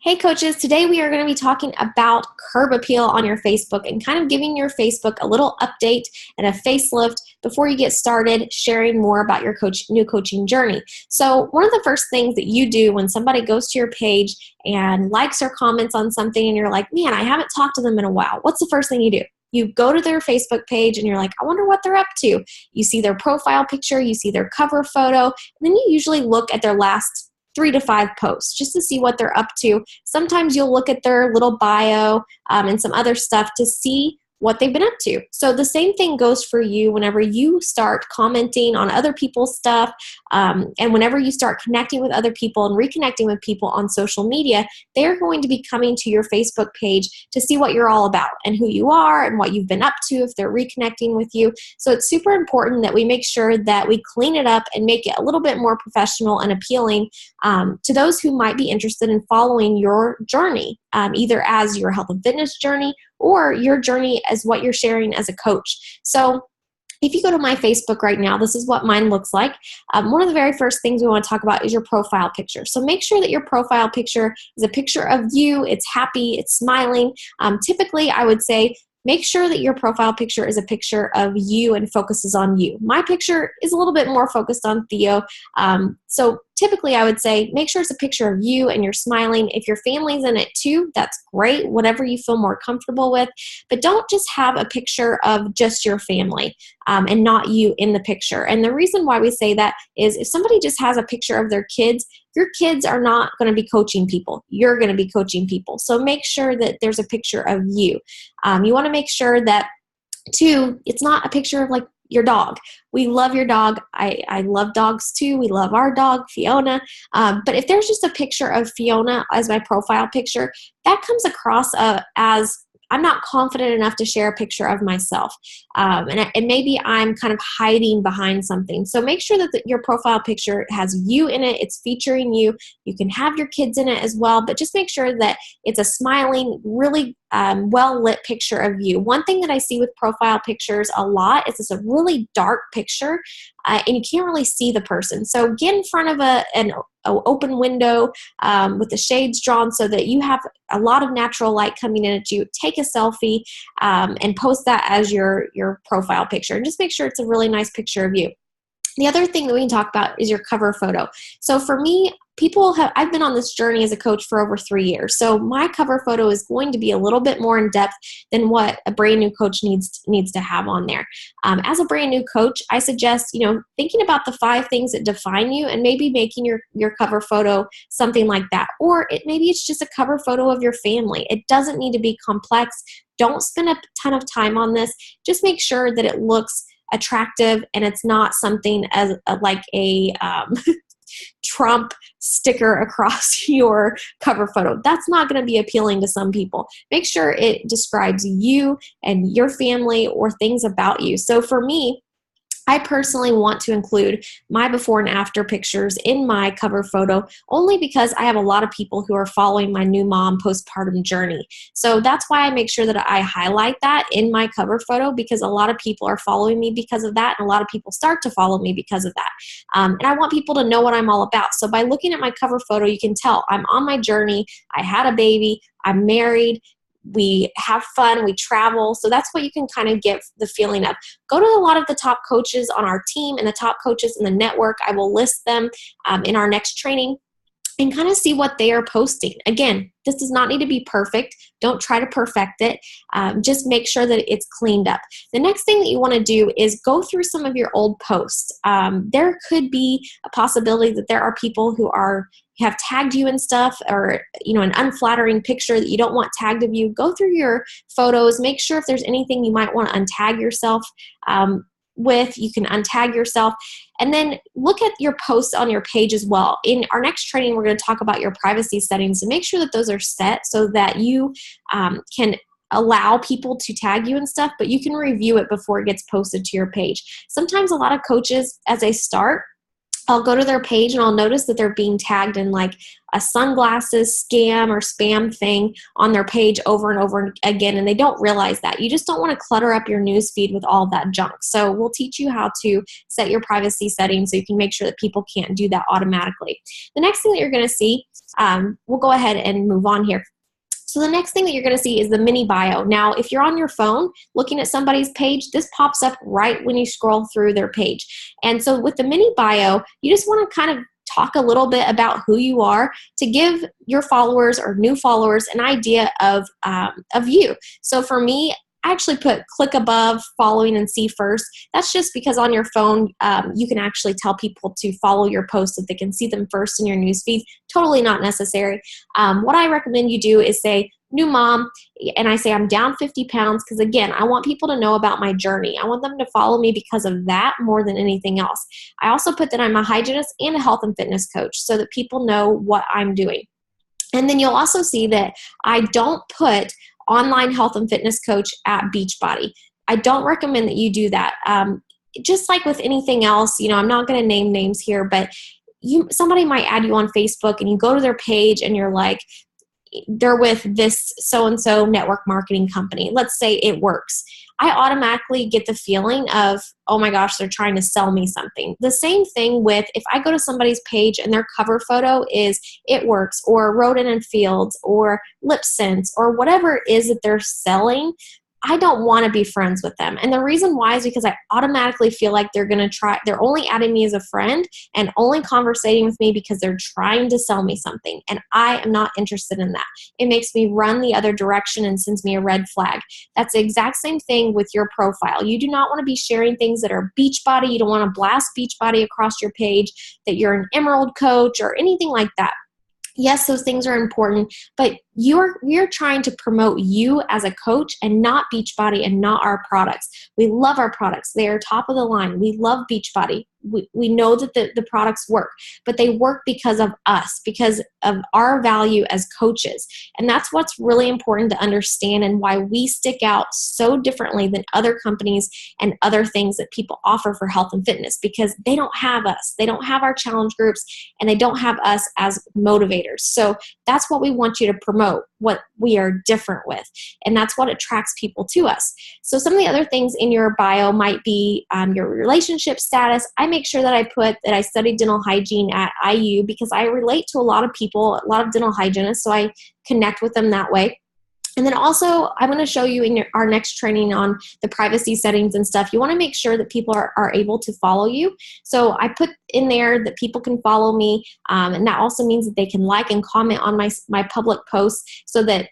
Hey coaches, today we are going to be talking about curb appeal on your Facebook and kind of giving your Facebook a little update and a facelift before you get started sharing more about your new coaching journey. So one of the first things that you do when somebody goes to your page and likes or comments on something and you're like, man, I haven't talked to them in a while. What's the first thing you do? You go to their Facebook page and you're like, I wonder what they're up to. You see their profile picture, you see their cover photo, and then you usually look at their last 3 to 5 posts just to see what they're up to. Sometimes you'll look at their little bio and some other stuff to see what they've been up to. So the same thing goes for you whenever you start commenting on other people's stuff and whenever you start connecting with other people and reconnecting with people on social media, they're going to be coming to your Facebook page to see what you're all about and who you are and what you've been up to if they're reconnecting with you. So it's super important that we make sure that we clean it up and make it a little bit more professional and appealing to those who might be interested in following your journey, either as your health and fitness journey or your journey as what you're sharing as a coach. So if you go to my Facebook right now, this is what mine looks like. One of the very first things we want to talk about is your profile picture. So make sure that your profile picture is a picture of you. It's happy, it's smiling. Typically, I would say make sure that your profile picture is a picture of you and focuses on you. My picture is a little bit more focused on Theo. So typically I would say make sure it's a picture of you and you're smiling. If your family's in it too, that's great, whatever you feel more comfortable with. But don't just have a picture of just your family and not you in the picture. And the reason why we say that is if somebody just has a picture of their kids, your kids are not going to be coaching people. You're going to be coaching people. So make sure that there's a picture of you. You want to make sure that, too, it's not a picture of like your dog. We love your dog. I love dogs too. We love our dog, Fiona. But if there's just a picture of Fiona as my profile picture, that comes across as I'm not confident enough to share a picture of myself. And maybe I'm kind of hiding behind something. So make sure that your profile picture has you in it. It's featuring you. You can have your kids in it as well, but just make sure that it's a smiling, really well-lit picture of you. One thing that I see with profile pictures a lot is it's a really dark picture and you can't really see the person. So get in front of an open window with the shades drawn so that you have a lot of natural light coming in at you. Take a selfie and post that as your profile picture. And just make sure it's a really nice picture of you. The other thing that we can talk about is your cover photo. So for me, I've been on this journey as a coach for over 3 years. So my cover photo is going to be a little bit more in depth than what a brand new coach needs to have on there. As a brand new coach, I suggest, thinking about the 5 things that define you and maybe making your cover photo something like that. Or maybe it's just a cover photo of your family. It doesn't need to be complex. Don't spend a ton of time on this. Just make sure that it looks attractive and it's not something as like a Trump sticker across your cover photo. That's not going to be appealing to some people. Make sure it describes you and your family or things about you. So for me, I personally want to include my before and after pictures in my cover photo only because I have a lot of people who are following my new mom postpartum journey. So that's why I make sure that I highlight that in my cover photo because a lot of people are following me because of that and a lot of people start to follow me because of that. And I want people to know what I'm all about. So by looking at my cover photo, you can tell I'm on my journey. I had a baby. I'm married. We have fun, we travel. So that's what you can kind of get the feeling of. Go to a lot of the top coaches on our team and the top coaches in the network. I will list them in our next training and kind of see what they are posting. Again, this does not need to be perfect. Don't try to perfect it. Just make sure that it's cleaned up. The next thing that you want to do is go through some of your old posts. There could be a possibility that there are people who have tagged you and stuff or an unflattering picture that you don't want tagged of you. Go through your photos. Make sure if there's anything you might want to untag yourself with, you can untag yourself. And then look at your posts on your page as well. In our next training, we're going to talk about your privacy settings and make sure that those are set so that you can allow people to tag you and stuff, but you can review it before it gets posted to your page. Sometimes a lot of coaches, as they start, I'll go to their page and I'll notice that they're being tagged in like a sunglasses scam or spam thing on their page over and over again, and they don't realize that. You just don't want to clutter up your news feed with all that junk. So we'll teach you how to set your privacy settings so you can make sure that people can't do that automatically. The next thing that you're going to see, we'll go ahead and move on here. So the next thing that you're going to see is the mini bio. Now, if you're on your phone looking at somebody's page, this pops up right when you scroll through their page. And so with the mini bio, you just want to kind of talk a little bit about who you are to give your followers or new followers an idea of you. So for me, I actually put click above, following, and see first. That's just because on your phone, you can actually tell people to follow your posts so they can see them first in your newsfeed. Totally not necessary. What I recommend you do is say, new mom, and I say I'm down 50 pounds because, again, I want people to know about my journey. I want them to follow me because of that more than anything else. I also put that I'm a hygienist and a health and fitness coach so that people know what I'm doing. And then you'll also see that I don't put online health and fitness coach at Beachbody. I don't recommend that you do that. Just like with anything else, I'm not going to name names here, but somebody might add you on Facebook and you go to their page and you're like, they're with this so-and-so network marketing company. Let's say It Works. I automatically get the feeling of, oh my gosh, they're trying to sell me something. The same thing with if I go to somebody's page and their cover photo is It Works or Roden and Fields or Lip Sense or whatever it is that they're selling, I don't want to be friends with them. And the reason why is because I automatically feel like they're only adding me as a friend and only conversating with me because they're trying to sell me something. And I am not interested in that. It makes me run the other direction and sends me a red flag. That's the exact same thing with your profile. You do not want to be sharing things that are Beachbody. You don't want to blast Beachbody across your page, that you're an Emerald coach or anything like that. Yes, those things are important, but we're trying to promote you as a coach and not Beachbody and not our products. We love our products. They are top of the line. We love Beachbody. We know that the products work, but they work because of us, because of our value as coaches. And that's what's really important to understand and why we stick out so differently than other companies and other things that people offer for health and fitness, because they don't have us. They don't have our challenge groups and they don't have us as motivators. So that's what we want you to promote, what we are different with. And that's what attracts people to us. So some of the other things in your bio might be your relationship status. I make sure that I put that I studied dental hygiene at IU because I relate to a lot of people, a lot of dental hygienists, so I connect with them that way. And then also, I'm going to show you in our next training on the privacy settings and stuff. You want to make sure that people are able to follow you. So I put in there that people can follow me, and that also means that they can like and comment on my public posts so that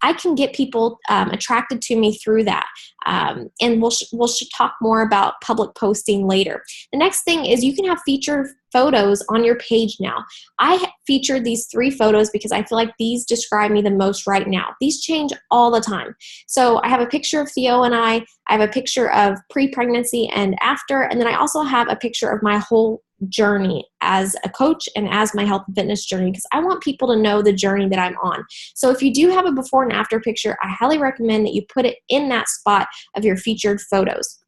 I can get people attracted to me through that. And we'll talk more about public posting later. The next thing is you can have featured photos on your page now. I featured these 3 photos because I feel like these describe me the most right now. These change all the time. So I have a picture of Theo and I have a picture of pre-pregnancy and after, and then I also have a picture of my whole journey as a coach and as my health and fitness journey, because I want people to know the journey that I'm on. So if you do have a before and after picture, I highly recommend that you put it in that spot of your featured photos.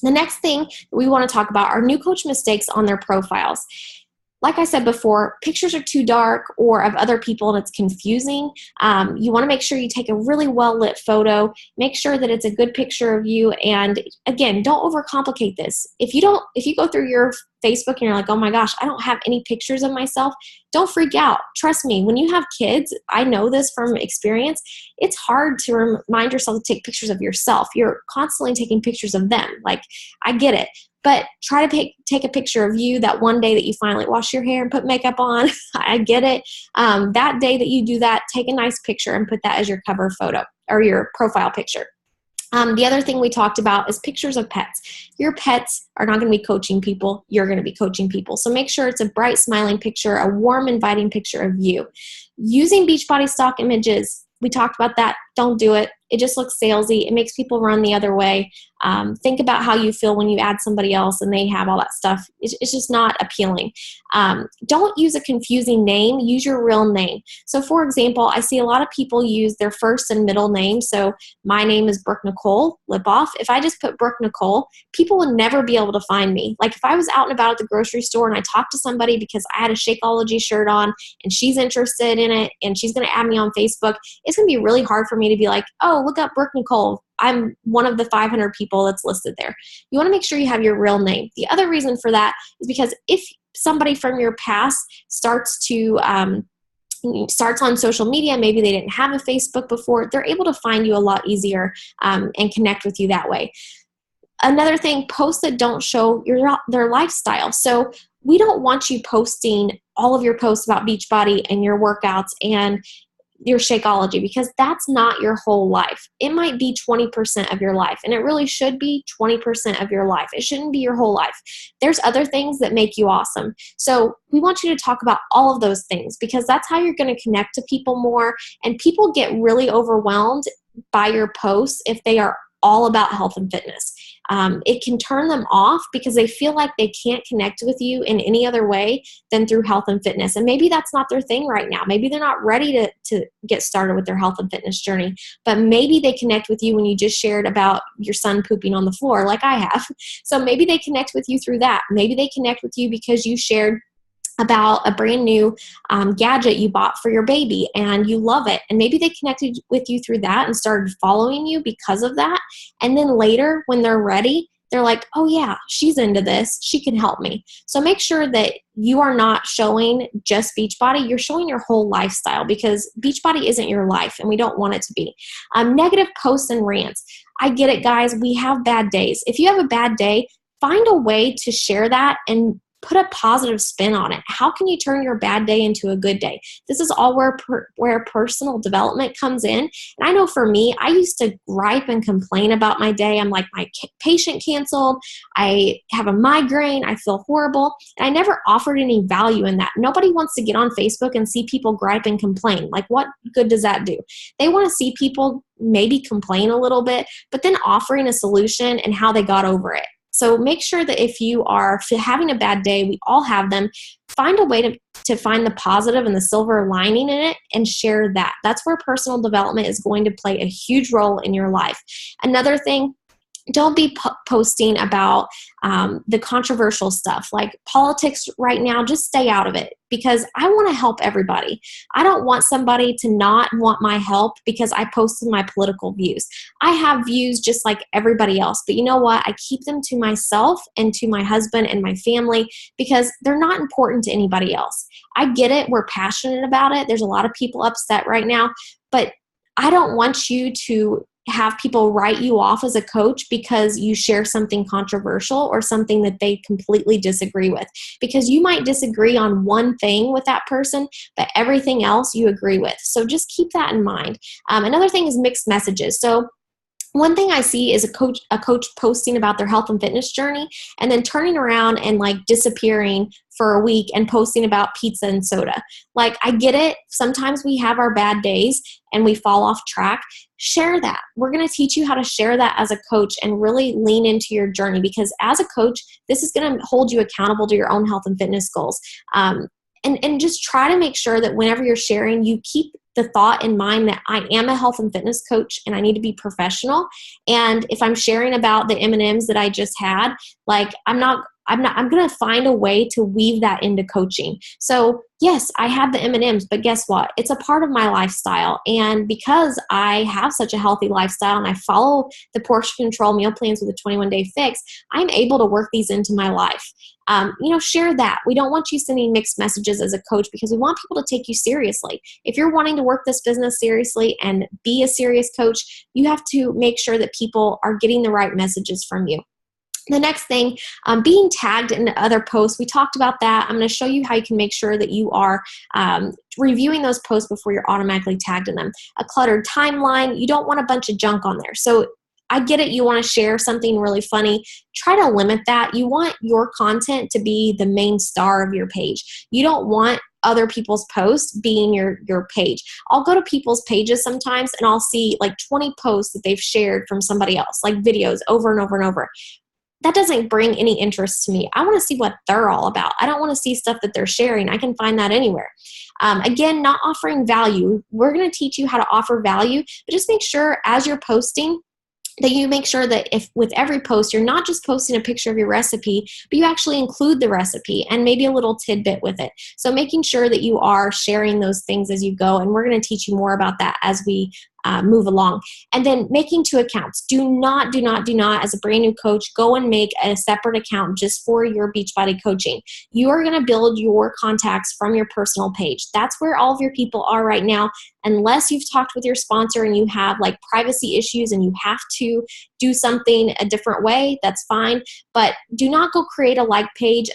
The next thing that we want to talk about are new coach mistakes on their profiles. Like I said before, pictures are too dark or of other people and it's confusing. You want to make sure you take a really well-lit photo. Make sure that it's a good picture of you. And again, don't overcomplicate this. If you go through your Facebook and you're like, oh my gosh, I don't have any pictures of myself, don't freak out. Trust me, when you have kids, I know this from experience, it's hard to remind yourself to take pictures of yourself. You're constantly taking pictures of them. Like, I get it. But try to take a picture of you that one day that you finally wash your hair and put makeup on. I get it. That day that you do that, take a nice picture and put that as your cover photo or your profile picture. The other thing we talked about is pictures of pets. Your pets are not going to be coaching people. You're going to be coaching people. So make sure it's a bright, smiling picture, a warm, inviting picture of you. Using Beachbody stock images, we talked about that. Don't do it. It just looks salesy. It makes people run the other way. Think about how you feel when you add somebody else and they have all that stuff. It's just not appealing. Don't use a confusing name. Use your real name. So for example, I see a lot of people use their first and middle name. So my name is Brooke Nicole Lipoff. If I just put Brooke Nicole, people would never be able to find me. Like if I was out and about at the grocery store and I talked to somebody because I had a Shakeology shirt on and she's interested in it and she's going to add me on Facebook, it's going to be really hard for me to be like, oh, look up Brooke Nicole. I'm one of the 500 people that's listed there. You want to make sure you have your real name. The other reason for that is because if somebody from your past starts on social media, maybe they didn't have a Facebook before, they're able to find you a lot easier and connect with you that way. Another thing, posts that don't show their lifestyle. So we don't want you posting all of your posts about Beachbody and your workouts and your Shakeology, because that's not your whole life. It might be 20% of your life, and it really should be 20% of your life. It shouldn't be your whole life. There's other things that make you awesome. So we want you to talk about all of those things, because that's how you're going to connect to people more, and people get really overwhelmed by your posts if they are all about health and fitness. It can turn them off because they feel like they can't connect with you in any other way than through health and fitness. And maybe that's not their thing right now. Maybe they're not ready to get started with their health and fitness journey, but maybe they connect with you when you just shared about your son pooping on the floor like I have. So maybe they connect with you through that. Maybe they connect with you because you shared about a brand new gadget you bought for your baby and you love it. And maybe they connected with you through that and started following you because of that. And then later when they're ready, they're like, oh yeah, she's into this. She can help me. So make sure that you are not showing just Beachbody. You're showing your whole lifestyle, because Beachbody isn't your life and we don't want it to be. Negative posts and rants. I get it, guys. We have bad days. If you have a bad day, find a way to share that and put a positive spin on it. How can you turn your bad day into a good day? This is all where personal development comes in. And I know for me, I used to gripe and complain about my day. I'm like, my patient canceled. I have a migraine. I feel horrible. And I never offered any value in that. Nobody wants to get on Facebook and see people gripe and complain. Like, what good does that do? They want to see people maybe complain a little bit, but then offering a solution and how they got over it. So make sure that if you are having a bad day, we all have them, find a way to find the positive and the silver lining in it and share that. That's where personal development is going to play a huge role in your life. Another thing, don't be posting about the controversial stuff like politics right now. Just stay out of it, because I want to help everybody. I don't want somebody to not want my help because I posted my political views. I have views just like everybody else, but you know what? I keep them to myself and to my husband and my family because they're not important to anybody else. I get it. We're passionate about it. There's a lot of people upset right now, but I don't want you to have people write you off as a coach because you share something controversial or something that they completely disagree with, because you might disagree on one thing with that person, but everything else you agree with. So just keep that in mind. Another thing is mixed messages. So one thing I see is a coach posting about their health and fitness journey and then turning around and like disappearing for a week and posting about pizza and soda. Like, I get it. Sometimes we have our bad days and we fall off track. Share that. We're going to teach you how to share that as a coach and really lean into your journey, because as a coach, this is going to hold you accountable to your own health and fitness goals. And just try to make sure that whenever you're sharing, you keep the thought in mind that I am a health and fitness coach and I need to be professional. And if I'm sharing about the M&Ms that I just had, like I'm going to find a way to weave that into coaching. So yes, I had the M&Ms, but guess what? It's a part of my lifestyle. And because I have such a healthy lifestyle and I follow the portion control meal plans with a 21-day fix, I'm able to work these into my life. Share that. We don't want you sending mixed messages as a coach, because we want people to take you seriously. If you're wanting to work this business seriously and be a serious coach, you have to make sure that people are getting the right messages from you. The next thing, being tagged in other posts. We talked about that. I'm going to show you how you can make sure that you are reviewing those posts before you're automatically tagged in them. A cluttered timeline. You don't want a bunch of junk on there. So I get it. You want to share something really funny. Try to limit that. You want your content to be the main star of your page. You don't want other people's posts being your page. I'll go to people's pages sometimes and I'll see like 20 posts that they've shared from somebody else, like videos over and over and over. That doesn't bring any interest to me. I want to see what they're all about. I don't want to see stuff that they're sharing. I can find that anywhere. Again, not offering value. We're going to teach you how to offer value, but just make sure as you're posting that you make sure that if with every post, you're not just posting a picture of your recipe, but you actually include the recipe and maybe a little tidbit with it. So making sure that you are sharing those things as you go, and we're going to teach you more about that as we move along. And then making 2 accounts. Do not, as a brand new coach, go and make a separate account just for your Beachbody coaching. You are going to build your contacts from your personal page. That's where all of your people are right now. Unless you've talked with your sponsor and you have like privacy issues and you have to do something a different way, that's fine. But do not go create a like page.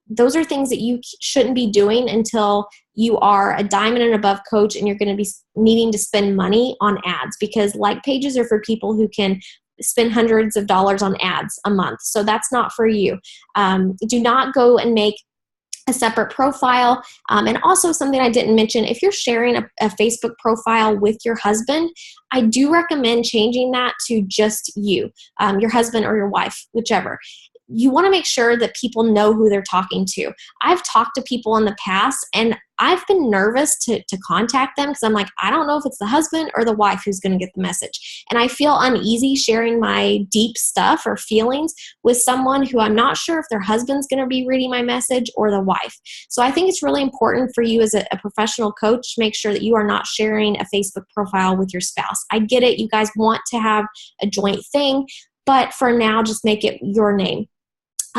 Those are things that you shouldn't be doing until you are a diamond and above coach and you're going to be needing to spend money on ads, because like pages are for people who can spend hundreds of dollars on ads a month. So that's not for you. Do not go and make a separate profile. And also something I didn't mention, if you're sharing a Facebook profile with your husband, I do recommend changing that to just you, your husband or your wife, whichever. You want to make sure that people know who they're talking to. I've talked to people in the past and I've been nervous to contact them because I'm like, I don't know if it's the husband or the wife who's going to get the message. And I feel uneasy sharing my deep stuff or feelings with someone who I'm not sure if their husband's going to be reading my message or the wife. So I think it's really important for you as a professional coach to make sure that you are not sharing a Facebook profile with your spouse. I get it. You guys want to have a joint thing, but for now, just make it your name.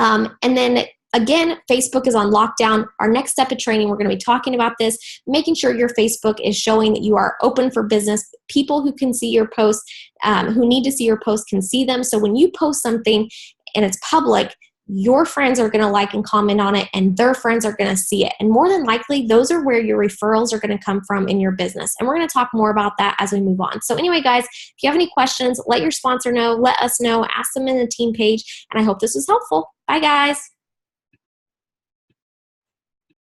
And then again, Facebook is on lockdown. Our next step of training, we're going to be talking about this, making sure your Facebook is showing that you are open for business. People who can see your posts, who need to see your posts, can see them. So when you post something and it's public, your friends are going to like and comment on it, and their friends are going to see it. And more than likely, those are where your referrals are going to come from in your business. And we're going to talk more about that as we move on. So anyway, guys, if you have any questions, let your sponsor know, let us know, ask them in the team page. And I hope this was helpful. Bye, guys.